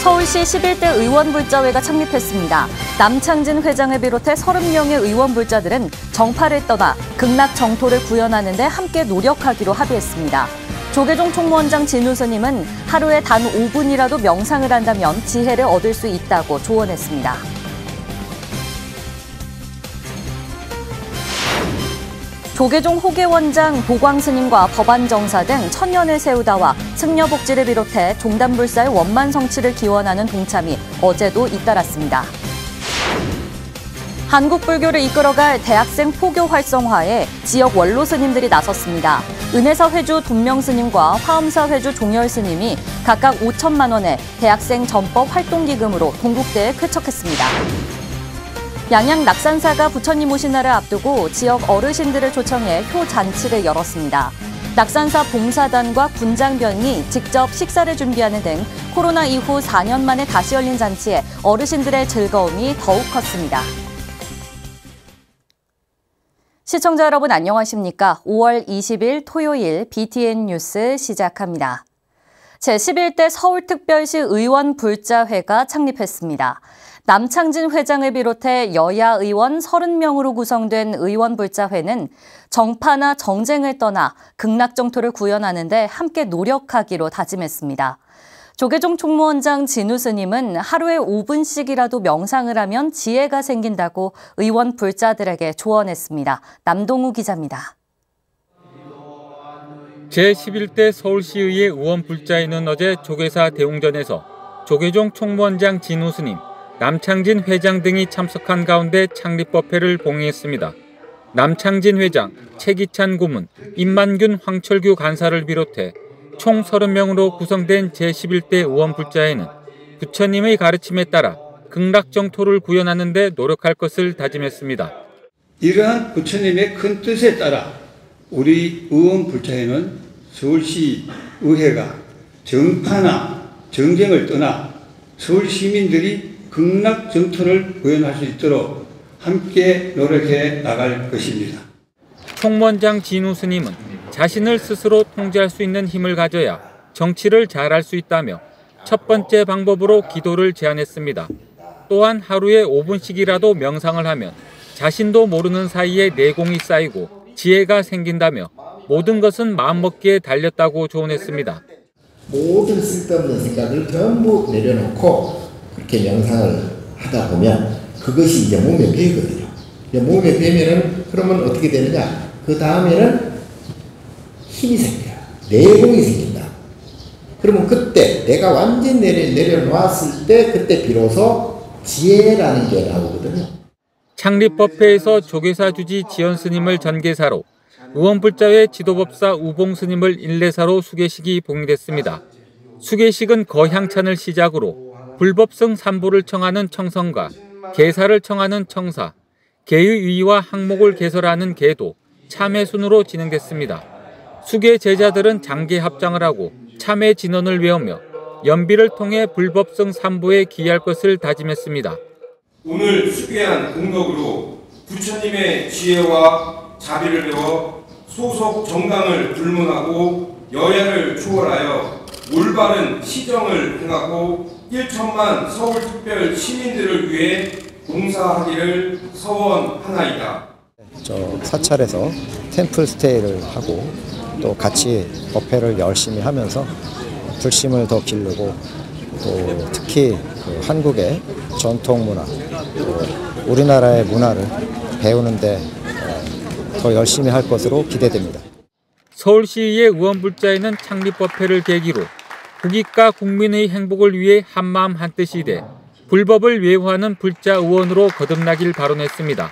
서울시 11대 의원불자회가 창립했습니다. 남창진 회장을 비롯해 30명의 의원불자들은 정파를 떠나 극락 정토를 구현하는 데 함께 노력하기로 합의했습니다. 조계종 총무원장 진우 스님은 하루에 단 5분이라도 명상을 한다면 지혜를 얻을 수 있다고 조언했습니다. 조계종 호계원장 보광스님과 법안정사 등 천년을 세우다와 승려복지를 비롯해 종단불사의 원만 성취를 기원하는 동참이 어제도 잇따랐습니다. 한국 불교를 이끌어갈 대학생 포교 활성화에 지역 원로 스님들이 나섰습니다. 은혜사 회주 돈명 스님과 화엄사 회주 종열 스님이 각각 5천만 원의 대학생 전법 활동기금으로 동국대에 쾌척했습니다. 양양 낙산사가 부처님 오신 날을 앞두고 지역 어르신들을 초청해 효잔치를 열었습니다. 낙산사 봉사단과 분장병이 직접 식사를 준비하는 등 코로나 이후 4년 만에 다시 열린 잔치에 어르신들의 즐거움이 더욱 컸습니다. 시청자 여러분 안녕하십니까? 5월 20일 토요일 BTN 뉴스 시작합니다. 제11대 서울특별시 의원불자회가 창립했습니다. 남창진 회장을 비롯해 여야 의원 30명으로 구성된 의원불자회는 정파나 정쟁을 떠나 극락정토를 구현하는 데 함께 노력하기로 다짐했습니다. 조계종 총무원장 진우 스님은 하루에 5분씩이라도 명상을 하면 지혜가 생긴다고 의원불자들에게 조언했습니다. 남동우 기자입니다. 제11대 서울시의회 의원불자회는 어제 조계사 대웅전에서 조계종 총무원장 진우 스님, 남창진 회장 등이 참석한 가운데 창립법회를 봉행했습니다. 남창진 회장, 최기찬 고문, 임만균 황철규 간사를 비롯해 총 30명으로 구성된 제11대 의원불자회는 부처님의 가르침에 따라 극락정토를 구현하는 데 노력할 것을 다짐했습니다. 이러한 부처님의 큰 뜻에 따라 우리 의원불자회는 서울시 의회가 정파나 정쟁을 떠나 서울 시민들이 극락정토를 구현할 수 있도록 함께 노력해 나갈 것입니다. 총무원장 진우 스님은 자신을 스스로 통제할 수 있는 힘을 가져야 정치를 잘할 수 있다며 첫 번째 방법으로 기도를 제안했습니다. 또한 하루에 5분씩이라도 명상을 하면 자신도 모르는 사이에 내공이 쌓이고 지혜가 생긴다며 모든 것은 마음먹기에 달렸다고 조언했습니다. 모든 쓸데없는 생각을 전부 내려놓고 그렇게 명상을 하다 보면 그것이 이제 몸에 배거든요. 몸에 배면은 그러면 어떻게 되느냐? 그 다음에는 힘이 생겨요. 내공이 생긴다. 그러면 그때 내가 완전히 내려놓았을 때 그때 비로소 지혜라는 게 나오거든요. 창립법회에서 조계사 주지 지연 스님을 전계사로, 의원불자회 지도법사 우봉 스님을 일례사로 수계식이 봉행됐습니다. 수계식은 거향찬을 시작으로 불법성 삼보를 청하는 청성과 계사를 청하는 청사, 계의위와 항목을 개설하는 계도, 참회 순으로 진행됐습니다. 수계 제자들은 장계 합장을 하고 참회 진언을 외우며 연비를 통해 불법성 삼보에 기여할 것을 다짐했습니다. 오늘 수계한 공덕으로 부처님의 지혜와 자비를 배워 소속 정당을 불문하고 여야를 초월하여 올바른 시정을 행하고 1천만 서울특별 시민들을 위해 봉사하기를 서원하나이다. 저 사찰에서 템플 스테이를 하고 또 같이 법회를 열심히 하면서 불심을 더 기르고 또 특히 그 한국의 전통 문화, 또 우리나라의 문화를 배우는데 더 열심히 할 것으로 기대됩니다. 서울시의회 의원불자회는 창립법회를 계기로 국익과 국민의 행복을 위해 한마음 한뜻이 돼 불법을 외호하는 불자 의원으로 거듭나길 발언했습니다.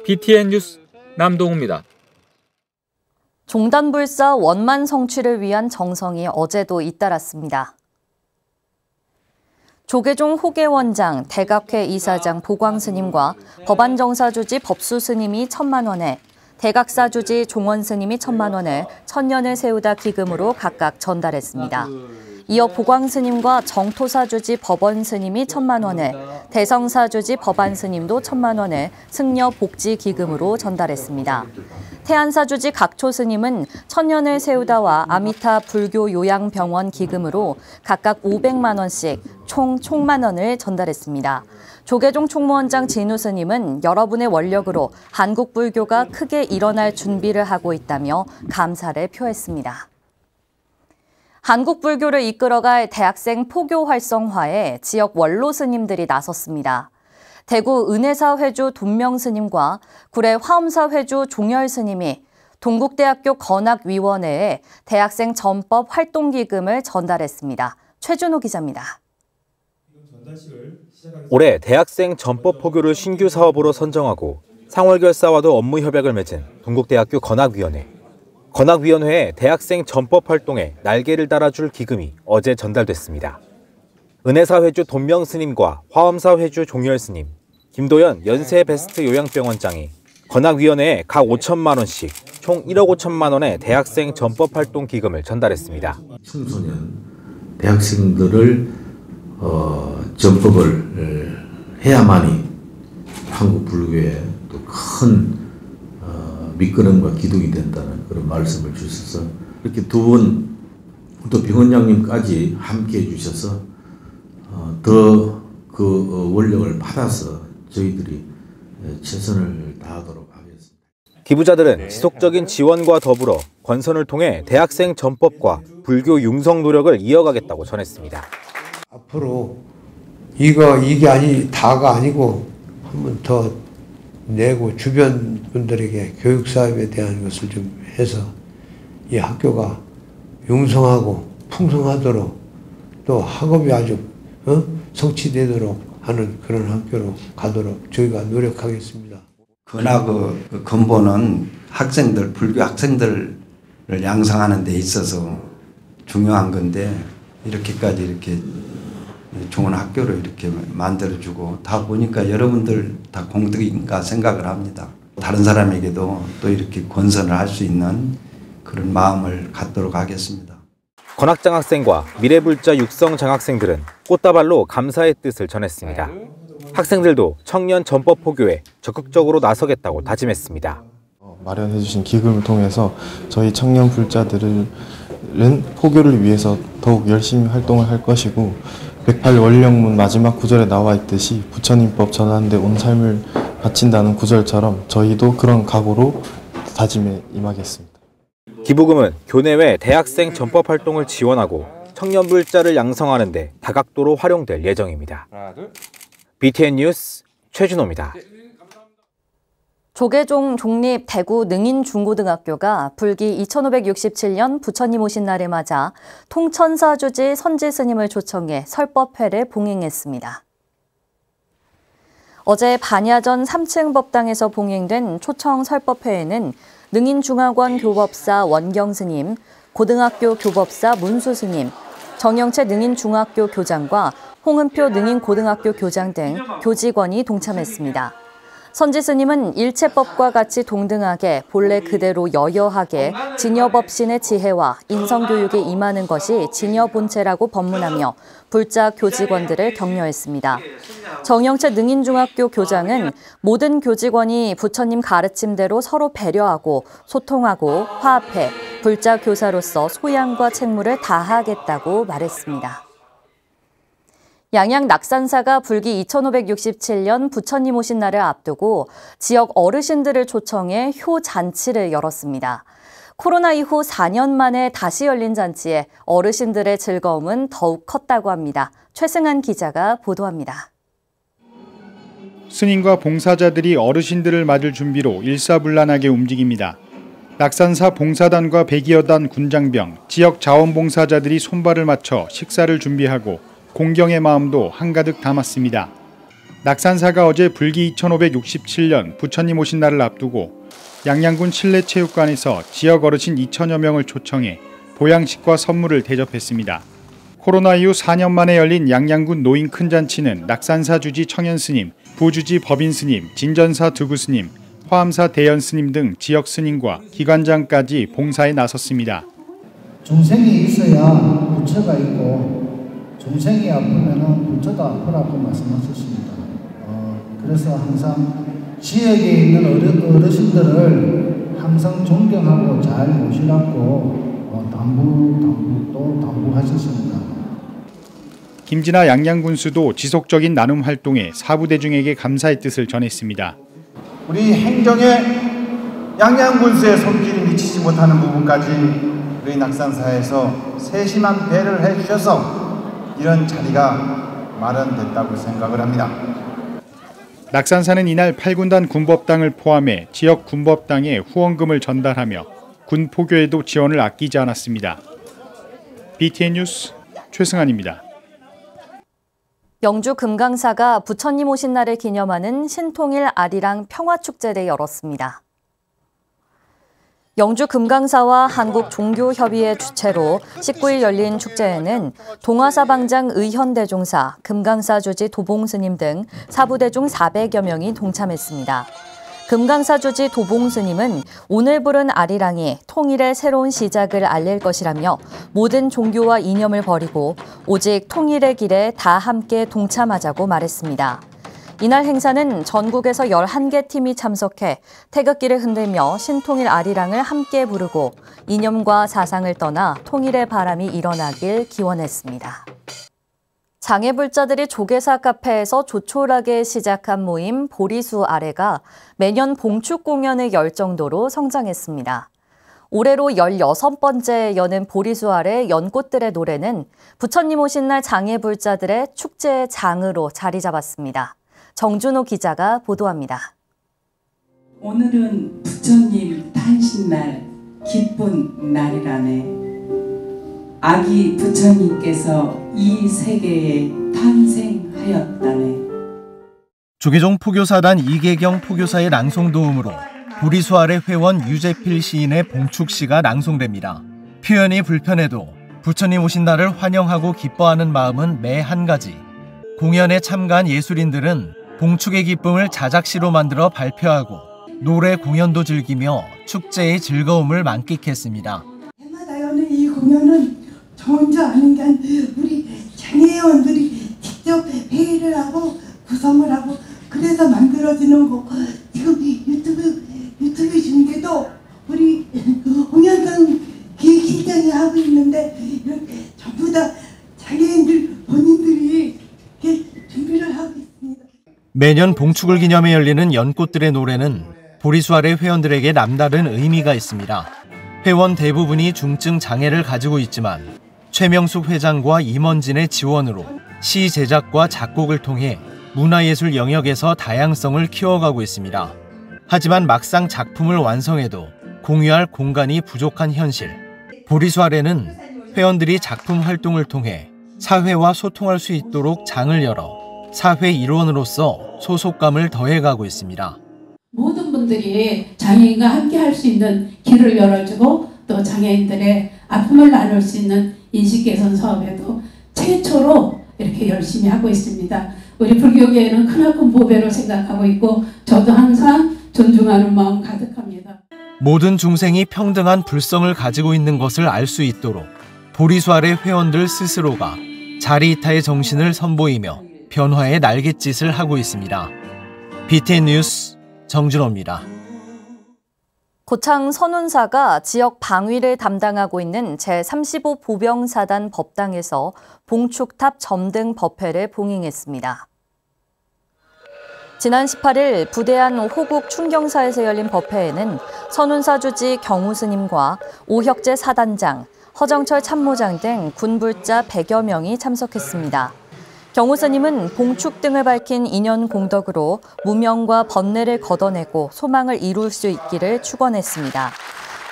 BTN 뉴스 남동우입니다. 종단불사 원만 성취를 위한 정성이 어제도 잇따랐습니다. 조계종 호계원장, 대각회 이사장 보광스님과 법안정사 주지 법수스님이 1,000만 원에, 대각사 주지 종원스님이 1,000만 원을 천년을 세우다 기금으로 각각 전달했습니다. 이어 보광 스님과 정토사 주지 법원 스님이 1,000만 원을, 대성사 주지 법안 스님도 1,000만 원을 승려 복지 기금으로 전달했습니다. 태안사 주지 각초 스님은 천년을 세우다와 아미타 불교 요양병원 기금으로 각각 500만 원씩 총 1,000만 원을 전달했습니다. 조계종 총무원장 진우 스님은 여러분의 원력으로 한국 불교가 크게 일어날 준비를 하고 있다며 감사를 표했습니다. 한국 불교를 이끌어갈 대학생 포교 활성화에 지역 원로 스님들이 나섰습니다. 대구 은혜사 회주 돈명 스님과 구례 화엄사 회주 종열 스님이 동국대학교 건학위원회에 대학생 전법 활동기금을 전달했습니다. 최준호 기자입니다. 올해 대학생 전법 포교를 신규 사업으로 선정하고 상월결사와도 업무 협약을 맺은 동국대학교 건학위원회. 건학위원회에 대학생 전법 활동에 날개를 달아줄 기금이 어제 전달됐습니다. 은혜사 회주 돈명 스님과 화엄사 회주 종열 스님, 김도연 연세 베스트 요양병원장이 건학위원회에 각 5천만 원씩 총 1억 5천만 원의 대학생 전법 활동 기금을 전달했습니다. 청소년 대학생들을 전법을 해야만이 한국 불교에 또 큰 밑거름과 기둥이 된다는 그런 말씀을 주셔서 이렇게 두 분 또 병원장님까지 함께 해주셔서 더 그 원력을 받아서 저희들이 최선을 다하도록 하겠습니다. 기부자들은 지속적인 지원과 더불어 권선을 통해 대학생 전법과 불교 융성 노력을 이어가겠다고 전했습니다. 앞으로 이게 다가 아니고 한 번 더 내고 주변 분들에게 교육 사업에 대한 것을 좀 해서 이 학교가 융성하고 풍성하도록 또 학업이 아주 성취되도록 하는 그런 학교로 가도록 저희가 노력하겠습니다. 건학의 근본은 학생들, 불교 학생들을 양성하는 데 있어서 중요한 건데 이렇게까지 이렇게 좋은 학교를 이렇게 만들어주고 다 보니까 여러분들 다 공덕인가 생각을 합니다. 다른 사람에게도 또 이렇게 권선을 할 수 있는 그런 마음을 갖도록 하겠습니다. 건학장학생과 미래불자 육성 장학생들은 꽃다발로 감사의 뜻을 전했습니다. 학생들도 청년 전법 포교에 적극적으로 나서겠다고 다짐했습니다. 마련해 주신 기금을 통해서 저희 청년 불자들은 포교를 위해서 더욱 열심히 활동을 할 것이고 108원령문 마지막 구절에 나와 있듯이 부처님법 전하는데 온 삶을 바친다는 구절처럼 저희도 그런 각오로 다짐에 임하겠습니다. 기부금은 교내외 대학생 전법 활동을 지원하고 청년 불자를 양성하는 데 다각도로 활용될 예정입니다. BTN 뉴스 최준호입니다. 조계종 종립 대구 능인중고등학교가 불기 2567년 부처님 오신 날을 맞아 통천사 주지 선지 스님을 초청해 설법회를 봉행했습니다. 어제 반야전 3층 법당에서 봉행된 초청 설법회에는 능인중학원 교법사 원경 스님, 고등학교 교법사 문수 스님, 정영채 능인중학교 교장과 홍은표 능인고등학교 교장 등 교직원이 동참했습니다. 선지 스님은 일체법과 같이 동등하게 본래 그대로 여여하게 진여법신의 지혜와 인성교육에 임하는 것이 진여본체라고 법문하며 불자 교직원들을 격려했습니다. 정영채 능인중학교 교장은 모든 교직원이 부처님 가르침대로 서로 배려하고 소통하고 화합해 불자 교사로서 소양과 책무를 다하겠다고 말했습니다. 양양 낙산사가 불기 2567년 부처님 오신 날을 앞두고 지역 어르신들을 초청해 효잔치를 열었습니다. 코로나 이후 4년 만에 다시 열린 잔치에 어르신들의 즐거움은 더욱 컸다고 합니다. 최승한 기자가 보도합니다. 스님과 봉사자들이 어르신들을 맞을 준비로 일사불란하게 움직입니다. 낙산사 봉사단과 100여단 군장병, 지역 자원봉사자들이 손발을 맞춰 식사를 준비하고 공경의 마음도 한가득 담았습니다. 낙산사가 어제 불기 2567년 부처님 오신 날을 앞두고 양양군 실내체육관에서 지역 어르신 2천여 명을 초청해 보양식과 선물을 대접했습니다. 코로나 이후 4년 만에 열린 양양군 노인 큰잔치는 낙산사 주지 청현스님, 부주지 법인스님, 진전사 두구스님, 화암사 대연스님 등 지역 스님과 기관장까지 봉사에 나섰습니다. 중생이 있어야 부처가 있고 중생이 아프면은 부처도 아프라고 말씀하셨습니다. 그래서 항상 지역에 있는 어르신들을 항상 존경하고 잘 모시라고 당부하셨습니다. 김진아 양양군수도 지속적인 나눔 활동에 사부대중에게 감사의 뜻을 전했습니다. 우리 행정에 양양군수의 손길이 미치지 못하는 부분까지 우리 낙산사에서 세심한 배를 해주셔서 이런 자리가 마련됐다고 생각을 합니다. 낙산사는 이날 8군단 군법당을 포함해 지역 군법당에 후원금을 전달하며 군 포교에도 지원을 아끼지 않았습니다. BTN 뉴스 최승환입니다. 영주 금강사가 부처님 오신 날을 기념하는 신통일 아리랑 평화축제를 열었습니다. 영주 금강사와 한국종교협의회 주최로 19일 열린 축제에는 동화사 방장 의현대종사, 금강사 주지 도봉스님 등 사부대중 400여 명이 동참했습니다. 금강사 주지 도봉스님은 오늘 부른 아리랑이 통일의 새로운 시작을 알릴 것이라며 모든 종교와 이념을 버리고 오직 통일의 길에 다 함께 동참하자고 말했습니다. 이날 행사는 전국에서 11개 팀이 참석해 태극기를 흔들며 신통일 아리랑을 함께 부르고 이념과 사상을 떠나 통일의 바람이 일어나길 기원했습니다. 장애불자들이 조계사 카페에서 조촐하게 시작한 모임 보리수 아래가 매년 봉축 공연을 열 정도로 성장했습니다. 올해로 16번째 여는 보리수 아래 연꽃들의 노래는 부처님 오신 날 장애불자들의 축제의 장으로 자리 잡았습니다. 정준호 기자가 보도합니다. 오늘은 부처님 탄신날 기쁜 날이라네. 아기 부처님께서 이 세계에 탄생하였다네. 조계종 포교사단 이계경 포교사의 낭송 도움으로 보리수 아래 회원 유재필 시인의 봉축시가 낭송됩니다. 표현이 불편해도 부처님 오신 날을 환영하고 기뻐하는 마음은 매 한 가지. 공연에 참가한 예술인들은 봉축의 기쁨을 자작시로 만들어 발표하고 노래 공연도 즐기며 축제의 즐거움을 만끽했습니다. 해마다 여는 이 공연은 저 혼자 하는 게 아니라 우리 장애원들이 직접 회의를 하고 구성을 하고 그래서 만들어지는 거. 지금 유튜브 중계도 우리 홍현성 기획실장이 하고 있는데 이렇게 전부 다 장애인들 본인들이 이렇게 준비를 하고 있습니다. 매년 봉축을 기념해 열리는 연꽃들의 노래는 보리수 아래 회원들에게 남다른 의미가 있습니다. 회원 대부분이 중증 장애를 가지고 있지만 최명숙 회장과 임원진의 지원으로 시 제작과 작곡을 통해 문화예술 영역에서 다양성을 키워가고 있습니다. 하지만 막상 작품을 완성해도 공유할 공간이 부족한 현실. 보리수 아래는 회원들이 작품 활동을 통해 사회와 소통할 수 있도록 장을 열어 사회 일원으로서 소속감을 더해가고 있습니다. 모든 분들이 장애인과 함께 할 수 있는 길을 열어주고 또 장애인들의 아픔을 나눌 수 있는 인식개선 사업에도 최초로 이렇게 열심히 하고 있습니다. 우리 불교계에는 크나큰 보배로 생각하고 있고 저도 항상 존중하는 마음 가득합니다. 모든 중생이 평등한 불성을 가지고 있는 것을 알 수 있도록 보리수 아래 회원들 스스로가 자리이타의 정신을 선보이며 변화의 날갯짓을 하고 있습니다. BTN 뉴스 정준호입니다. 고창 선운사가 지역 방위를 담당하고 있는 제35 보병사단 법당에서 봉축탑 점등 법회를 봉행했습니다. 지난 18일 부대안 호국 충경사에서 열린 법회에는 선운사 주지 경우스님과 오혁재 사단장, 허정철 참모장 등 군불자 100여 명이 참석했습니다. 경우스님은 봉축 등을 밝힌 인연 공덕으로 무명과 번뇌를 걷어내고 소망을 이룰 수 있기를 축원했습니다.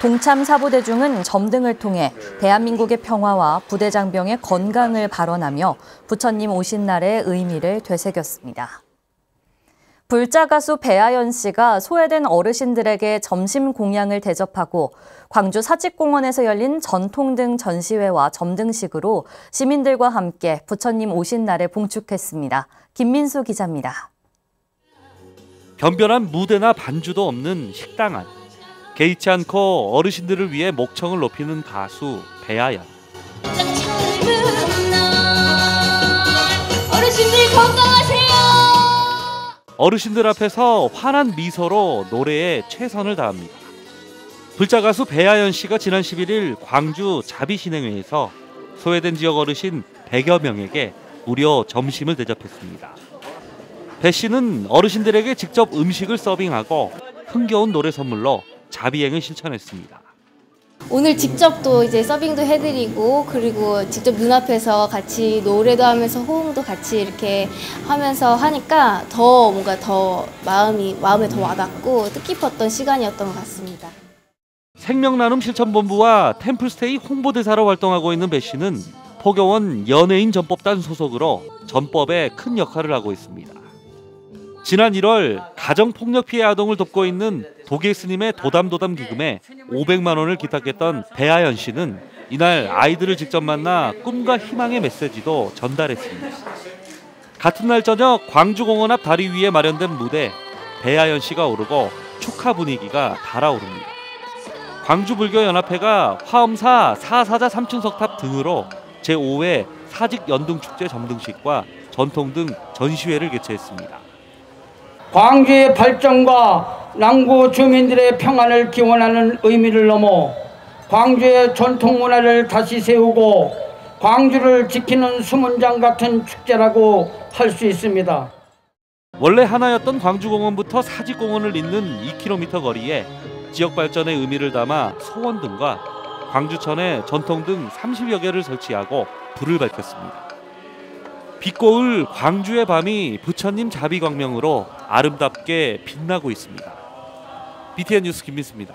동참 사부대중은 점등을 통해 대한민국의 평화와 부대 장병의 건강을 발언하며 부처님 오신 날의 의미를 되새겼습니다. 불자 가수 배아연 씨가 소외된 어르신들에게 점심 공양을 대접하고 광주 사직공원에서 열린 전통등 전시회와 점등식으로 시민들과 함께 부처님 오신 날을 봉축했습니다. 김민수 기자입니다. 변변한 무대나 반주도 없는 식당 안. 개의치 않고 어르신들을 위해 목청을 높이는 가수 배아연. 어르신들 건강하세요. 어르신들 앞에서 환한 미소로 노래에 최선을 다합니다. 불자 가수 배아연 씨가 지난 11일 광주 자비신행회에서 소외된 지역 어르신 100여 명에게 무료 점심을 대접했습니다. 배 씨는 어르신들에게 직접 음식을 서빙하고 흥겨운 노래 선물로 자비행을 실천했습니다. 오늘 직접 또 이제 서빙도 해드리고 그리고 직접 눈앞에서 같이 노래도 하면서 호응도 같이 이렇게 하면서 하니까 더 뭔가 더 마음에 더 와닿고 뜻깊었던 시간이었던 것 같습니다. 생명나눔 실천본부와 템플스테이 홍보대사로 활동하고 있는 배 씨는 포교원 연예인 전법단 소속으로 전법에 큰 역할을 하고 있습니다. 지난 1월 가정폭력 피해 아동을 돕고 있는 도계 스님의 도담 기금에 500만 원을 기탁했던 배아연 씨는 이날 아이들을 직접 만나 꿈과 희망의 메시지도 전달했습니다. 같은 날 저녁 광주공원 앞 다리 위에 마련된 무대, 배아연 씨가 오르고 축하 분위기가 달아오릅니다. 광주불교연합회가 화엄사 사사자 삼층석탑 등으로 제5회 사직연등축제 점등식과 전통 등 전시회를 개최했습니다. 광주의 발전과 남구 주민들의 평안을 기원하는 의미를 넘어 광주의 전통 문화를 다시 세우고 광주를 지키는 수문장 같은 축제라고 할 수 있습니다. 원래 하나였던 광주공원부터 사직공원을 잇는 2km 거리에 지역 발전의 의미를 담아 소원 등과 광주천에 전통 등 30여 개를 설치하고 불을 밝혔습니다. 빛고울 광주의 밤이 부처님 자비광명으로 아름답게 빛나고 있습니다. BTN 뉴스 김민수입니다.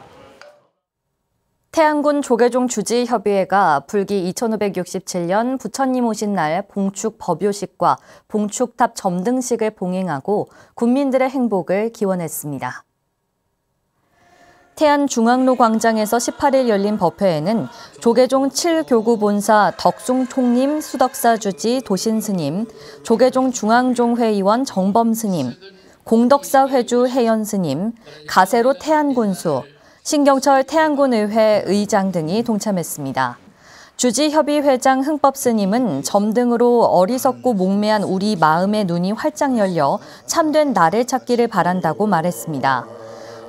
태안군 조계종 주지협의회가 불기 2567년 부처님 오신 날 봉축 법요식과 봉축탑 점등식을 봉행하고 국민들의 행복을 기원했습니다. 태안중앙로 광장에서 18일 열린 법회에는 조계종 7교구 본사 덕숭총림 수덕사 주지 도신스님, 조계종 중앙종회의원 정범스님, 공덕사 회주 혜연스님, 가세로 태안군수, 신경철 태안군의회 의장 등이 동참했습니다. 주지협의회장 흥법스님은 점등으로 어리석고 목매한 우리 마음의 눈이 활짝 열려 참된 나를 찾기를 바란다고 말했습니다.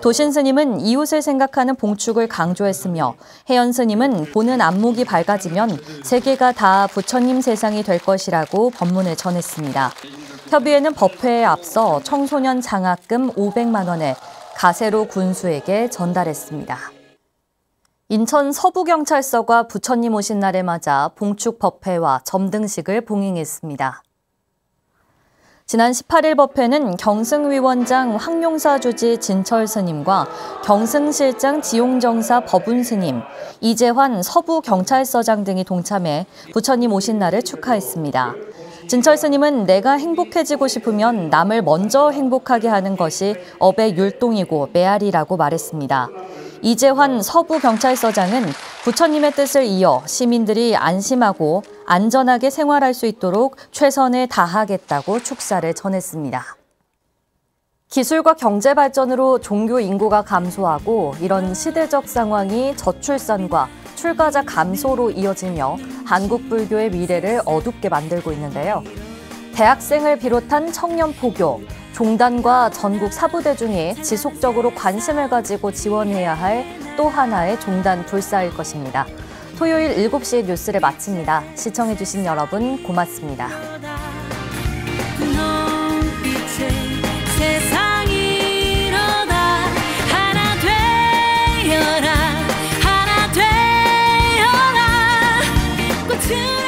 도신스님은 이웃을 생각하는 봉축을 강조했으며 혜연스님은 보는 안목이 밝아지면 세계가 다 부처님 세상이 될 것이라고 법문을 전했습니다. 협의회는 법회에 앞서 청소년 장학금 500만 원을 가세로 군수에게 전달했습니다. 인천 서부경찰서가 부처님 오신 날을 맞아 봉축 법회와 점등식을 봉행했습니다. 지난 18일 법회는 경승위원장 황용사 주지 진철스님과 경승실장 지용정사 법운스님, 이재환 서부경찰서장 등이 동참해 부처님 오신 날을 축하했습니다. 진철스님은 내가 행복해지고 싶으면 남을 먼저 행복하게 하는 것이 업의 율동이고 메아리라고 말했습니다. 이재환 서부경찰서장은 부처님의 뜻을 이어 시민들이 안심하고 안전하게 생활할 수 있도록 최선을 다하겠다고 축사를 전했습니다. 기술과 경제 발전으로 종교 인구가 감소하고 이런 시대적 상황이 저출산과 출가자 감소로 이어지며 한국 불교의 미래를 어둡게 만들고 있는데요. 대학생을 비롯한 청년 포교, 종단과 전국 사부대 중에 지속적으로 관심을 가지고 지원해야 할 또 하나의 종단 불사일 것입니다. 토요일 7시 뉴스를 마칩니다. 시청해주신 여러분 고맙습니다. 세상이 이러다 하나 되어라 꽃을